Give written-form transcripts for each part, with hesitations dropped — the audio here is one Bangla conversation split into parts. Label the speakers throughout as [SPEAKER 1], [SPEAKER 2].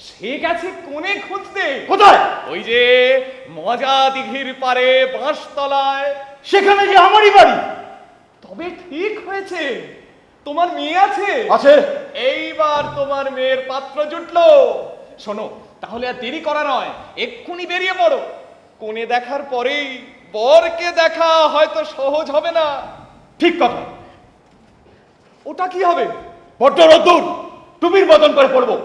[SPEAKER 1] সে গেছে কোণে খুঁজতে।
[SPEAKER 2] কোথায়?
[SPEAKER 1] ওই যে মজা দিঘির পারে বাঁশতলায়।
[SPEAKER 2] সেখানে যে আমারই বাড়ি।
[SPEAKER 1] তবে ঠিক হয়েছে, তোমার মেয়ে আছে।
[SPEAKER 2] আছে।
[SPEAKER 1] এইবার তোমার মেয়ের পাত্র জুটলো। শোনো, তাহলে আর দেরি করা নয়, এক্ষুনি বেরিয়ে পড়ো। কোণে দেখার পরেই বরকে দেখা হয়তো সহজ হবে না।
[SPEAKER 2] ঠিক কথা।
[SPEAKER 1] ওটা কি হবে?
[SPEAKER 2] বড্ড রোদ্দুর, টুপির বদন করে পড়বো।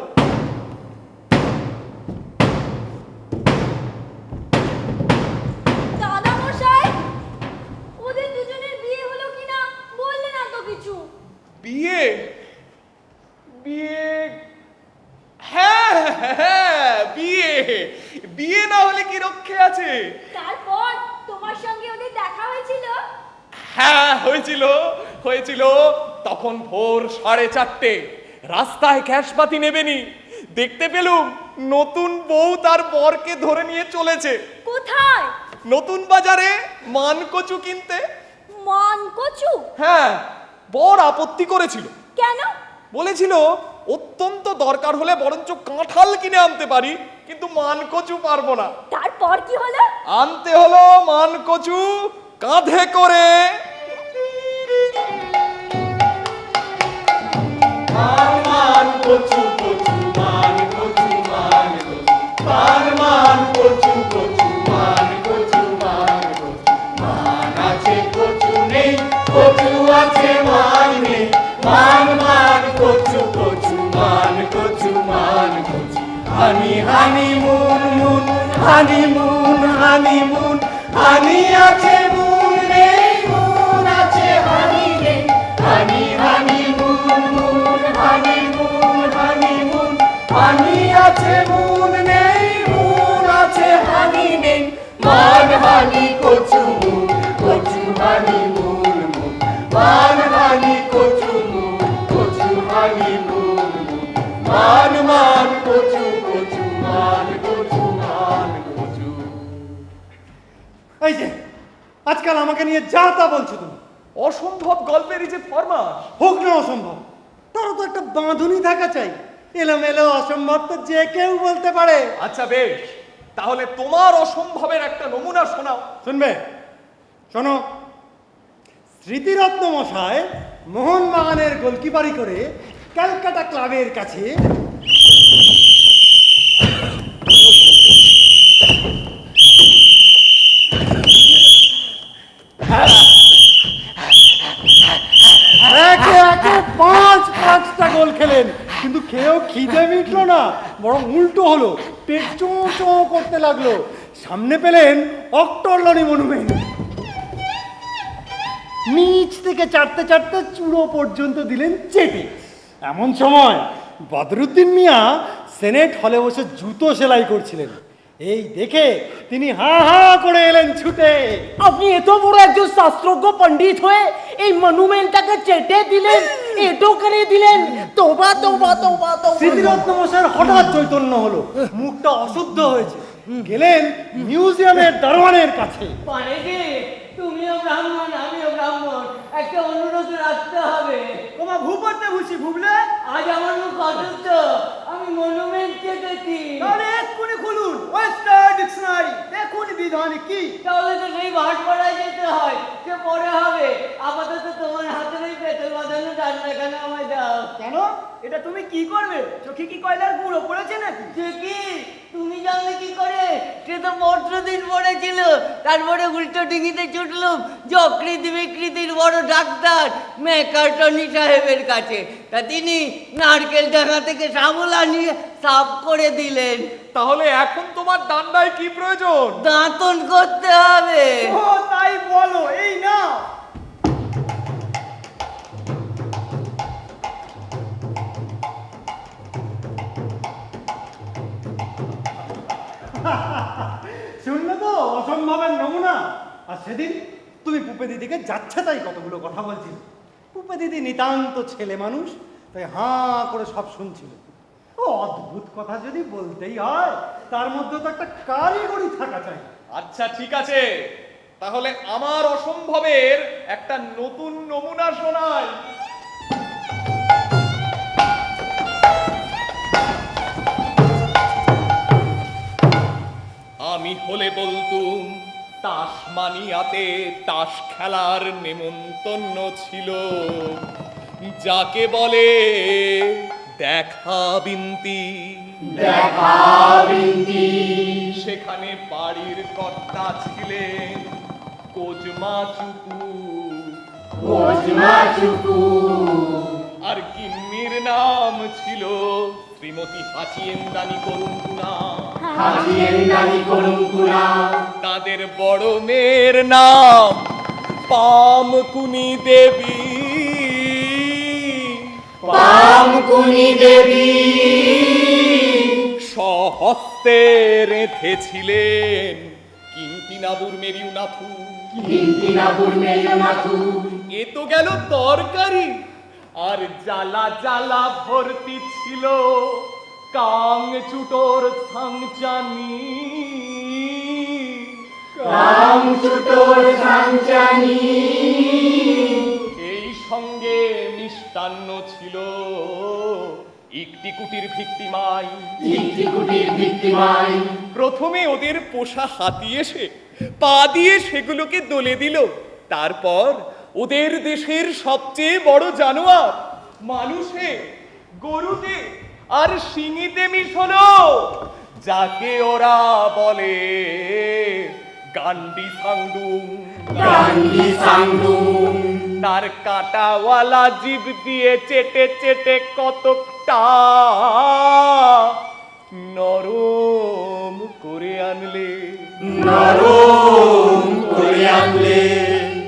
[SPEAKER 3] দাদা মশাই, ওদের দুজনের বিয়ে হলো কিনা বললে না তো কিছু।
[SPEAKER 1] বিয়ে? বিয়ে? হ্যাঁ হ্যাঁ, বিয়ে। বিয়ে না হলে কি রক্ষে আছে?
[SPEAKER 3] তারপর তোমার সঙ্গে ওদের দেখা হয়েছিল?
[SPEAKER 1] হ্যাঁ, হয়েছিল হয়েছিল। তখন ভোর 4:30। রাস্তায় ক্যাশপাতি নেবেনি, দেখতে পেলুম নতুন বউ তার বরকে ধরে নিয়ে চলেছে।
[SPEAKER 3] কোথায়?
[SPEAKER 1] নতুন বাজারে মানকচু কিনতে।
[SPEAKER 3] মানকচু?
[SPEAKER 1] হ্যাঁ, বর আপত্তি করেছিল।
[SPEAKER 3] কেন?
[SPEAKER 1] বলেছিল অত্যন্ত দরকার হলে বরঞ্চ কাঁঠাল কিনে আনতে পারি, কিন্তু মানকচু পারবো না।
[SPEAKER 3] তারপর কি হলো?
[SPEAKER 1] আনতে হলো মানকচু কাঁধে করে।
[SPEAKER 2] মান কচু কচু মান কচু মান কচু মান কচু কচু মান কচু মান কচু মান আছে কচু নেই, কচু আছে মান নেই। মান কচু কচু মান কচু মান কচু। হানি হানি মুন মুন হানি মুন হানি মুন। হানি আছে মুন নেই, মুন আছে হানি নেই। হানি হানি মুন মুন হানি মুন হানি মুন। হানি আছে মুন নেই, মুন আছে হানি নেই। মান হানি কচু মুন, কচু হানি মুন মুন। মান হানি কচু মুন, কচু হানি মুন মুন। মান কচু কচু মান কচু মান কচু।
[SPEAKER 4] এই যে আজকাল আমাকে নিয়ে যা তা বলছো তুমি।
[SPEAKER 1] অসম্ভব গল্পেরই যে ফরমাস।
[SPEAKER 4] হোক না অসম্ভব, তারও তো একটা বাঁধুনি থাকা চাই। এলোমেলো অসম্ভব তো যে কেউ বলতে পারে।
[SPEAKER 1] আচ্ছা বেশ, তাহলে তোমার অসম্ভবের একটা নমুনা শোনাও।
[SPEAKER 4] শুনবে? শোনো, স্মৃতিরত্ন মশাই মোহনবাগানের গোলকিপারি করে ক্যালকাটা ক্লাবের কাছে একে একে পাঁচটা গোল খেলেন, কিন্তু খেয়েও খিদে মিটলো না, বরং উল্টো হলো, পেট চোঁ চোঁ করতে লাগলো। সামনে পেলেন অক্টোলনি মনুমেন্ট, নিচ থেকে চাটতে চাটতে চূড়ো পর্যন্ত দিলেন চেটে। এমন সময় বদরুদ্দিন মিয়া সেনেট হলে বসে জুতো সেলাই করছিলেন। এই দেখে তিনি হা হা করে এলেন ছুটে।
[SPEAKER 5] আপনি এত বড় একজন শাস্ত্রজ্ঞ পণ্ডিত হয়ে এই মনুমেন্টটাকে চেটে দিলেন, এটো করে দিলেন। তোবা তোবা তোবা তোবা।
[SPEAKER 4] স্মৃতিরত্ন মশাইয়ের হঠাৎ চৈতন্য হলো, মুখটা অশুদ্ধ হয়েছে। গেলেন মিউজিয়ামের দারোয়ানের কাছে।
[SPEAKER 5] মানে কি তুমিও ব্রাহ্মণ আমিও ব্রাহ্মণ, একটা অনুরোধ রাখতে হবে।
[SPEAKER 4] তোমা ভূপতে ভুসি ভুবলে
[SPEAKER 5] আজ আমার মুখ অসুস্থ, আমি মনুমেন্ট চেটেছি।
[SPEAKER 4] তাহলে এক্ষুনি খুলুন ওয়েস্টার্ন ডিকশনারি, দেখুন বিধান কি।
[SPEAKER 5] তাহলে তো সেই ভাটপাড়ায় যেতে হয়, সে পরে হবে। আপাতত তোমার হাতের ওই পেটে বাঁধানো ডান্ডাখানা আমায় দাও।
[SPEAKER 4] কেন? এটা তুমি কি করবে? চোখে কি কয়লার গুঁড়ো পড়েছে নাকি?
[SPEAKER 5] সে কি তুমি জানলে কি করে? সে তো দিন পড়েছিল, তারপরে উল্টো ডিঙিতে ছুটলুম যকৃতি বিকৃতির বড় ডাক্তার ম্যাকার্টনি সাহেবের কাছে। তা তিনি নারকেল ডাঙা থেকে সাবলা নিয়ে সাফ করে দিলেন।
[SPEAKER 1] তাহলে এখন তোমার ডান্ডায় কি প্রয়োজন?
[SPEAKER 5] দাঁতন করতে হবে।
[SPEAKER 4] ও তাই বলো, এই না। শুনলে তো অসম্ভবের নমুনা। আর সেদিন তুমি পুপে দিদিকে যাচ্ছে তাই কতগুলো কথা বলছিল। পুপে দিদি নিতান্ত ছেলে মানুষ, তাই হাঁ করে সব শুনছিল। ও অদ্ভুত কথা যদি বলতেই হয়, তার মধ্যে তো একটা কারিগরি থাকা চাই।
[SPEAKER 1] আচ্ছা ঠিক আছে, তাহলে আমার অসম্ভবের একটা নতুন নমুনা শোনাই। হলে বলতুম তাস মানিয়াতে তাস খেলার নেমন্তন্ন ছিল, যাকে বলে দেখা বিনতি। সেখানে বাড়ির কর্তা ছিলেন কোজমা চুকু, আর গিন্নির নাম ছিল শ্রীমতী হাচিয়েন্দানি করুণকুনা। তাদের বড় মেয়ের নাম পামকুনি দেবী। সহস্তে রেঁধেছিলেন কিন্তিনাবুর মেরিউনাথু। এ তো গেল তরকারি, আর জ্বালা জ্বালা ভর্তি ছিল কাং চুটোর সাংচানি। এই সঙ্গে মিষ্টান্ন ছিল ইকটিকুটির ভিক্টিমাই। প্রথমে ওদের পোষা হাতি এসে পা দিয়ে সেগুলোকে দোলে দিল। তারপর ওদের দেশের সবচেয়ে বড় জানোয়ার মানুষে, গরুতে আর সিংহিতে মিশলো, যাকে ওরা বলে গান্ডি সাংডুং। তার কাঁটাওয়ালা জিভ দিয়ে চেটে চেটে কতকটা নরম করে আনলে।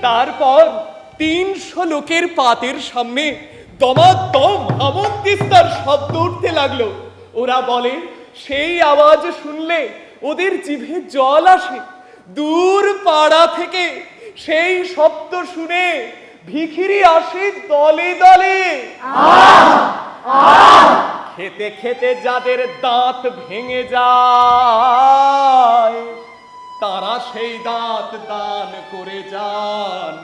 [SPEAKER 1] তারপর 300 লোকের পাতের সামনে দমাদম হামন্তিস্তার শব্দ উঠতে লাগলো। ওরা বলে সেই আওয়াজ শুনলে ওদের জিভে জল আসে। দূর পাড়া থেকে সেই শব্দ শুনে ভিখিরি আসে দলে দলে। খেতে খেতে যাদের দাঁত ভেঙে যায়, তারা সেই দাঁত দান করে যান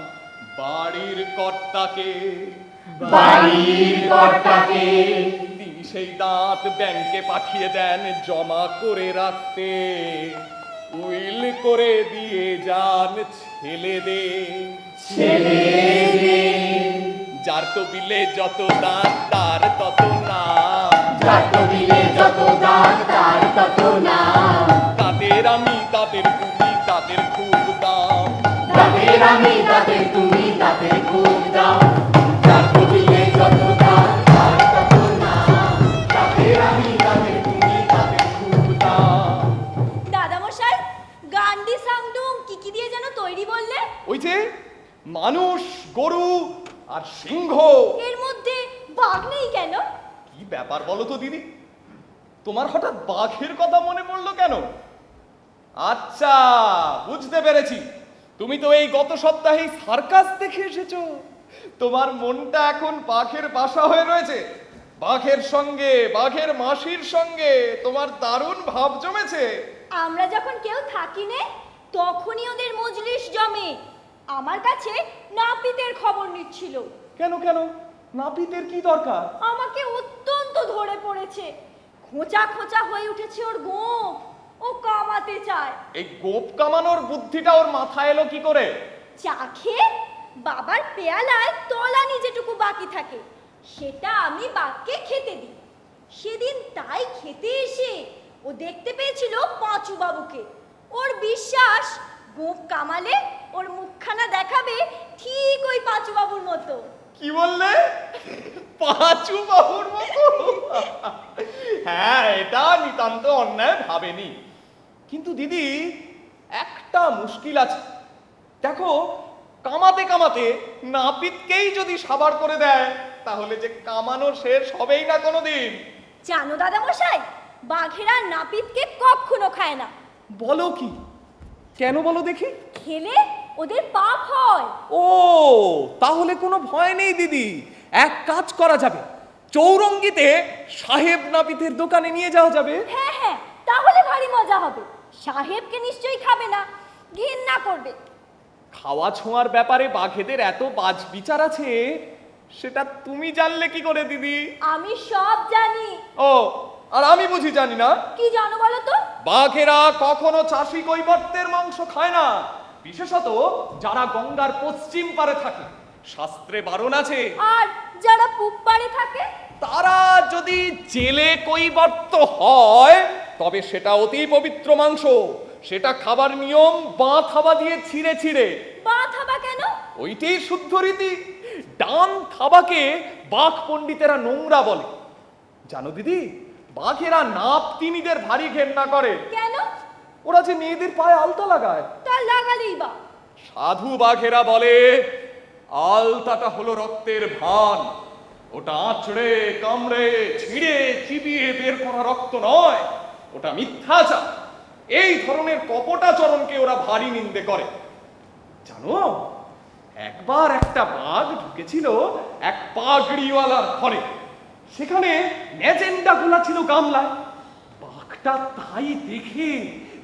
[SPEAKER 1] বাড়ির কর্তাকে। তিনি সেই দাঁত ব্যাংকে পাঠিয়ে দেন জমা করে রাখতে। উইল করে দিয়ে যান ছেলেদের। যার তো বিলে যত দাঁত তার তত নাম। তাদের আমি তাদের তুমি তাদের খুব দাম। যার তো বিলে যত দাঁত তার তত নাম। তাদের আমি তাদের তুমি তাদের খুব দাম।
[SPEAKER 3] দাদামশাই, গান্ডি সাংডুং কি দিয়ে যেন তৈরি বললে?
[SPEAKER 1] ওই যে মানুষ, গরু আর সিংহ।
[SPEAKER 3] এর মধ্যে বাঘ নেই কেন?
[SPEAKER 1] কি ব্যাপার বলো তো দিদি, তোমার হঠাৎ বাঘের কথা মনে পড়লো কেন? আচ্ছা, বুঝতে পেরেছি, তুমি তো এই গত সপ্তাহে সার্কাস দেখে এসেছো। তোমার মনটা এখন বাঘের বাসা হয়ে রয়েছে। বাঘের সঙ্গে, বাঘের মাসির সঙ্গে তোমার দারুণ ভাব জমেছে।
[SPEAKER 3] আমরা যখন কেউ থাকি নে, তখনই ওদের মজলিস জমে। আমার কাছে নাপিতের খবর নিচ্ছিল।
[SPEAKER 1] কেন? নাপিতের কি দরকার?
[SPEAKER 3] আমাকে অত্যন্ত ধরে পড়েছে। খোঁচা খোঁচা হয়ে উঠেছে ওর গোঁফ। ও কামাতে চায়।
[SPEAKER 1] এই গোপ কামানোর বুদ্ধিটা ওর মাথায় এলো কি করে?
[SPEAKER 3] চা খেয়ে বাবার পেয়ালায় তলানি যেটুকু বাকি থাকে, সেটা আমি বাঘকে খেতে দিই। সেদিন তাই খেতে এসে ও দেখতে পেয়েছিল পাঁচু বাবুকে। ওর বিশ্বাস গোঁফ কামালে ওর মুখখানা দেখাবে ঠিক ওই পাঁচু বাবুর মতো।
[SPEAKER 1] কি বললে? পাঁচু বাবুর মতো? হ্যাঁ, এটা নিতান্ত অন্যায় ভাবেনি। কিন্তু দিদি, একটা মুশকিল আছে। দেখো, কামাতে কামাতে নাপিতকেই যদি সাবার করে দেয়, তাহলে যে কামানো শেষ হবেই না কোনোদিন।
[SPEAKER 3] জানো দাদামশাই, বাঘেরা নাপিতকে কখনো খায় না।
[SPEAKER 1] বলো কি? কেন বলো দেখি?
[SPEAKER 3] খেলে ওদের পাপ হয়।
[SPEAKER 1] ও, তাহলে কোনো ভয় নেই দিদি। এক কাজ করা যাবে, চৌরঙ্গিতে সাহেব নাপিতের দোকানে নিয়ে যাওয়া যাবে।
[SPEAKER 3] হ্যাঁ, তাহলে ভারী মজা হবে। সাহেবকে নিশ্চয়ই খাবে না, ঘৃণা করবে।
[SPEAKER 1] খাওয়া ছোঁয়ার ব্যাপারে বাঘেদের এত বাজ বিচার আছে, সেটা তুমি জানলে কি করে দিদি?
[SPEAKER 3] আমি সব জানি।
[SPEAKER 1] ও, আর আমি বুঝি জানি না?
[SPEAKER 3] কি জানো বলো তো?
[SPEAKER 1] বাঘেরা কখনো চাষি কৈবর্তের মাংস খায় না, বিশেষত যারা গঙ্গার পশ্চিম পারে থাকে। শাস্ত্রে বারণ আছে।
[SPEAKER 3] আর যারা পূব পাড়ে থাকে?
[SPEAKER 1] তারা যদি জেলে কৈবর্ত হয় তবে সেটা অতি পবিত্র মাংস। সেটা খাবার নিয়ম বাঁ থাবা দিয়ে ছিঁড়ে ছিঁড়ে।
[SPEAKER 3] বাঁ থাবা কেন?
[SPEAKER 1] ওইটাই শুদ্ধ রীতি। ডান থাবাকে বাঘ পণ্ডিতেরা নোংরা বলে। জানো দিদি, বাঘেরা নাপতিনীদের ভারী ঘেন্না করে।
[SPEAKER 3] কেন?
[SPEAKER 1] ওরা যে মেয়েদের পায়ে আলতা লাগায়।
[SPEAKER 3] তা লাগালেই বা?
[SPEAKER 1] সাধু বাঘেরা বলে আলতাটা হলো রক্তের ভান। ওটা আঁচড়ে কামড়ে ছিঁড়ে চিবিয়ে বের করা রক্ত নয়, ওটা মিথ্যাচার। এই ধরনের কপটাচরণকে ওরা ভারী নিন্দে করে। জানো, একবার একটা বাঘ ঢুকেছিল এক পাগড়িওয়ালার ঘরে। সেখানে ম্যাজেন্ডা গোলা ছিল গামলায়। বাঘটা তাই দেখে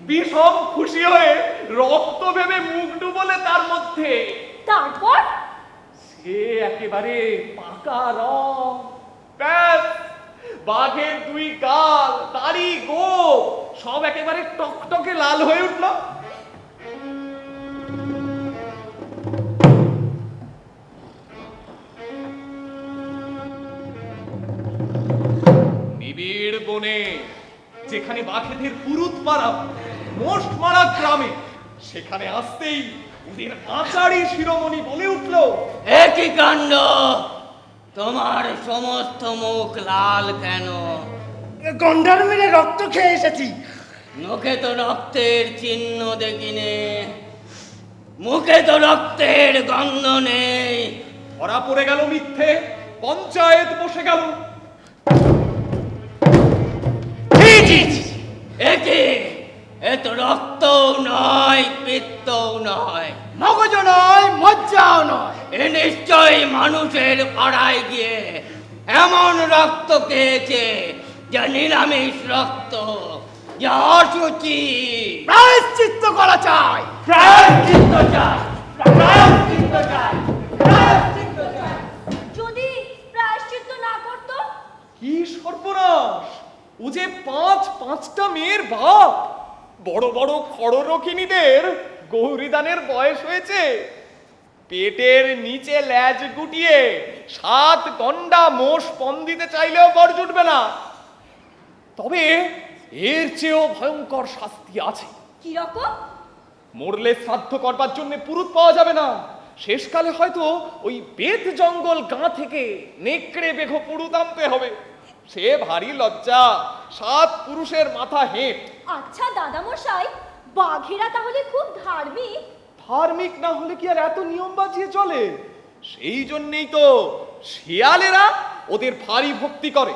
[SPEAKER 1] বিষম খুশি হয়ে রক্ত ভেবে মুখ ডুবলে তার মধ্যে।
[SPEAKER 3] তারপর?
[SPEAKER 1] সে একেবারে পাকা রং। ব্যাস, বাঘের দুই গাল, দাড়ি, গোঁফ সব একেবারে টকটকে লাল হয়ে উঠল। নিবিড় বনে, যেখানে বাঘেদের পুরুত মারা, মোষ মারা গ্রামে, সেখানে আসতেই ওদের আচারি শিরোমণি বলে উঠল,
[SPEAKER 5] একই কাণ্ড! তোমার সমস্ত মুখ লাল কেন?
[SPEAKER 4] গন্ডার মেরে রক্ত খেয়ে এসেছি।
[SPEAKER 5] মুখে তো রক্তের চিহ্ন দেখিনি, মুখে তো রক্তের গন্ধ নেই।
[SPEAKER 1] ধরা পড়ে গেল মিথ্যে, পঞ্চায়েত বসে গেল।
[SPEAKER 5] একে এ তো রক্তও নয়, পিত্তও নয়,
[SPEAKER 4] মগজ নয়, মজ্জাও নয়।
[SPEAKER 5] এ নিশ্চয়ই মানুষের পাড়ায় গিয়ে এমন রক্ত খেয়েছে যা নিরামিষ রক্ত, যা অসুচি।
[SPEAKER 4] প্রায়শ্চিত্ত করা চাই।
[SPEAKER 5] প্রায়শ্চিত্ত চাই, প্রায়শ্চিত্ত চাই, প্রায়শ্চিত্ত চাই।
[SPEAKER 3] যদি প্রায়শ্চিত্ত না করতো?
[SPEAKER 1] কি সর্বনাশ! ও যে পাঁচটা মেয়ের বাপ। বড় বড় খড়রকিনীদের গৌরীদানের বয়স হয়েছে। পেটের নিচে ল্যাজ গুটিয়ে 7 গন্ডা মোষ পণ দিতে চাইলেও বর জুটবে না। তবে এর চেয়েও ভয়ঙ্কর শাস্তি আছে।
[SPEAKER 3] কি রকম?
[SPEAKER 1] মরলে শ্রাদ্ধ করবার জন্য পুরুত পাওয়া যাবে না। শেষকালে হয়তো ওই বেত জঙ্গল গাঁ থেকে নেকড়ে বেঘো পুরুত আনতে হবে। সে ভারী লজ্জা, 7 পুরুষের মাথা হেঁট।
[SPEAKER 3] আচ্ছা দাদামশাই, বাঘেরা তাহলে খুব ধার্মিক?
[SPEAKER 1] ধার্মিক না হলে কি আর এত নিয়ম বাজিয়ে চলে? সেই জন্যেই তো শিয়ালেরা ওদের ভারী ভক্তি করে।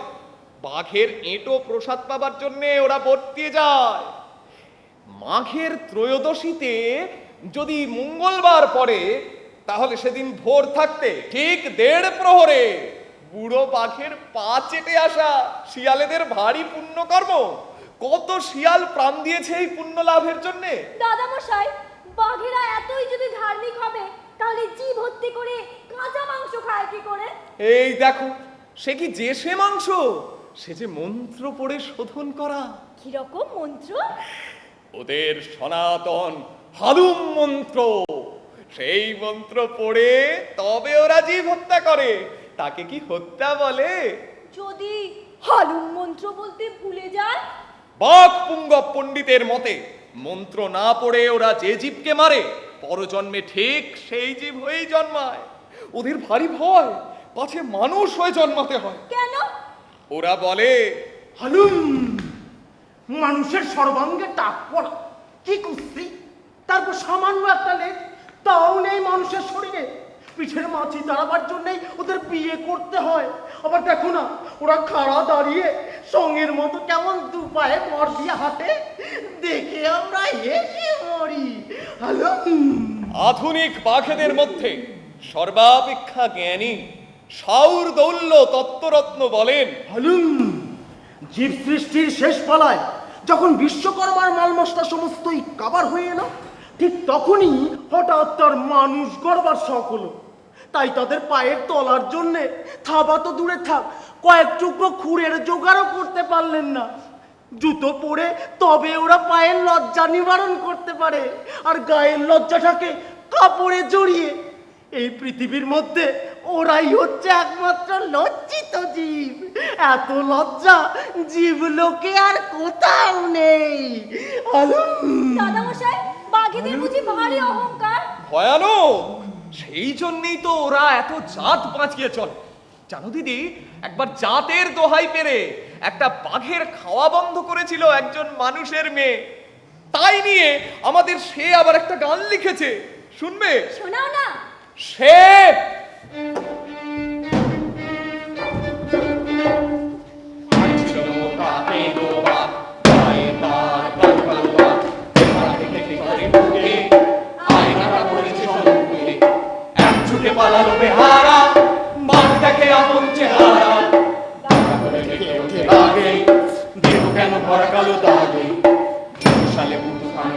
[SPEAKER 1] বাঘের এঁটো প্রসাদ পাবার জন্যে ওরা বর্তিয়ে যায়। মাঘের ত্রয়োদশীতে যদি মঙ্গলবার পড়ে, তাহলে সেদিন ভোর থাকতে ঠিক 1.5 প্রহরে বুড়ো বাঘের পা চেটে আসা শিয়ালেদের ভারী পুণ্যকর্ম। কত শিয়াল প্রাণ দিয়েছে এই পুণ্য লাভের জন্যে।
[SPEAKER 3] দাদামশাই, বাঘেরা এতই যদি ধার্মিক হবে তাহলে জি ভর্তি করে কাঁচা মাংস খায় কি করে?
[SPEAKER 1] এই দেখো, সে কি যে সে মাংস, সে যে মন্ত্র পড়ে শোধন করা।
[SPEAKER 3] কি রকম মন্ত্র?
[SPEAKER 1] ওদের সনাতন হালুম মন্ত্র। সেই মন্ত্র পড়ে তবে ওরা জীব হত্যা করে। তাকে কি হত্যা বলে?
[SPEAKER 3] যদি হালুম মন্ত্র বলতে ভুলে যায়?
[SPEAKER 1] বাঘ পুঙ্গব পণ্ডিতের মতে মন্ত্র না পড়ে ওরা যে জীবকে মারে, পরজন্মে ঠিক সেই জীব হয়েই জন্মায়। ওদের ভারী ভয়, পাছে মানুষ হয়ে জন্মাতে হয়।
[SPEAKER 3] কেন?
[SPEAKER 1] ওরা বলে,
[SPEAKER 4] হালুম মানুষের সর্বাঙ্গে টাক পড়া, কি কুস্তি! তারপর সামান্য একটা লেজ, তাও নেই মানুষের শরীরে। পিঠের মাছি দাঁড়াবার জন্যই ওদের বিয়ে করতে হয়। আবার দেখো না, ওরা খাড়া দাঁড়িয়ে সঙ্গের মতো কেমন 2 পায়ে মর দিয়ে হাঁটে, দেখে আমরা হেসে মরি। হালুম
[SPEAKER 1] আধুনিক বাঘেদের মধ্যে সর্বাপেক্ষা জ্ঞানী শাউর দৌল্য তত্ত্বরত্ন বলেন,
[SPEAKER 4] হালুম জীব সৃষ্টির শেষ পালায় যখন বিশ্বকর্মার মালমশলা সমস্তই কাবার হয়ে এলো, ঠিক তখনই হঠাৎ তার মানুষ গড়বার শখ হলো। তাই তাদের পায়ের তলার জন্যে থাবা তো দূরে থাক,
[SPEAKER 6] কয়েক টুকরো খুঁড়ের জোগাড়ও করতে পারলেন না। জুতো পরে তবে ওরা পায়ের লজ্জা নিবারণ করতে পারে, আর গায়ের লজ্জাটাকে কাপড়ে জড়িয়ে। এই পৃথিবীর মধ্যে ওরাই হচ্ছে একমাত্র লজ্জিত জীব। এত লজ্জা জীবলোকে আর কোথাও নেই।
[SPEAKER 3] দাদামশাই, বাঘেদের বুঝি ভারী অহংকার?
[SPEAKER 1] ভয়ানক। সেই জন্যই তো ওরা এত জাত বাঁচিয়ে চলে। জানো দিদি, একবার জাতের দোহাই পেরে একটা বাঘের খাওয়া বন্ধ করেছিল একজন মানুষের মেয়ে। তাই নিয়ে আমাদের সে আবার একটা গান লিখেছে, শুনবে?
[SPEAKER 3] শোনাও না।
[SPEAKER 1] সে
[SPEAKER 2] পালালো বেহারা, বাঘটাকে আপন চেহারা, দেহ কেন ভরা কালো দাগে, সালে বুধু খান